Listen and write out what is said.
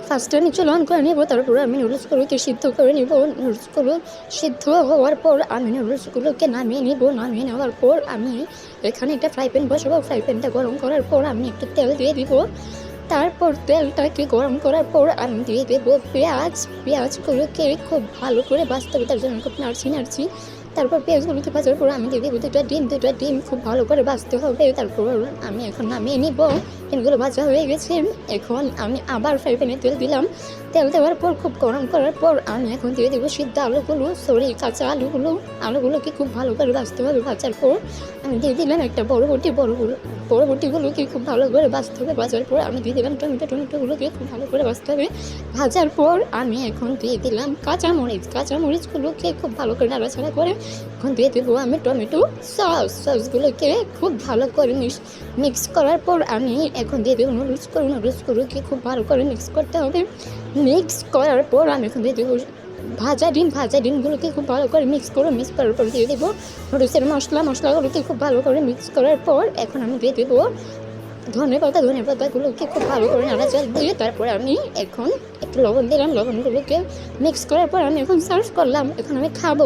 ফার্স্টে আমি চুলা অন করে নেবো, তারপরে আমি নুডলসগুলোকে সিদ্ধ করে নেব। নুডলসগুলো সিদ্ধ হওয়ার পর আমি নুডলসগুলোকে নামিয়ে নেব। নামিয়ে নেওয়ার পর আমি এখানে একটা ফ্রাই প্যান বসাবো। ফ্রাই প্যানটা গরম করার পর আমি একটু তেল দিয়ে দিব। তারপর তেলটাকে গরম করার পর আমি দিয়ে দেবো পেঁয়াজ। পেঁয়াজগুলোকে খুব ভালো করে ভাজতে হবে, তার জন্য খুব নাড়ছি। তারপর পেঁয়াজগুলোকে ভাজার পর আমি দিয়ে দেবো দুটো ডিম খুব ভালো করে ভাজতে হবে। তারপর আমি এখন নামিয়ে নিব। ডিমগুলো ভাজা হয়ে গেছে। এখন আমি আবার ফ্রাই প্যানে তেল দিলাম। তেল দেওয়ার পর খুব গরম করার পর আমি এখন দিয়ে দেবো সিদ্ধ কাঁচা আলুগুলোকে খুব ভালো করে ভাজতে হবে। ভাজার পর আমি দিয়ে দিলাম একটা বড়বটিগুলোকে খুব ভালো করে ভাজতে হবে। ভাজার পর আমি দিয়ে দিলাম টমেটোগুলোকে খুব ভালো করে ভাজতে হবে। ভাজার পর আমি এখন দিয়ে দিলাম কাঁচামরিচগুলোকে খুব ভালো করে নাড়াচাড়া করে এখন দিয়ে দেবো আমি টমেটো সসগুলোকে খুব ভালো করে মিক্স করার পর আমি এখন দিয়ে দেবো নুডলসগুলোকে খুব ভালো করে মিক্স করতে হবে। মিক্স করার পর আমি এখন দিয়ে দেবো ভাজা ডিমগুলোকে খুব ভালো করে মিক্স করার পর দিয়ে দেবো নুডলসের মশলাগুলোকে খুব ভালো করে মিক্স করার পর এখন আমি দিয়ে দেবো ধনে পাতাগুলোকে খুব ভালো করে নাড়াচাড়া দিয়ে তারপরে আমি এখন একটু লবণ দিলাম। লবণগুলোকে মিক্স করার পর আমি এখন সার্ভ করলাম। এখন আমি খাবো।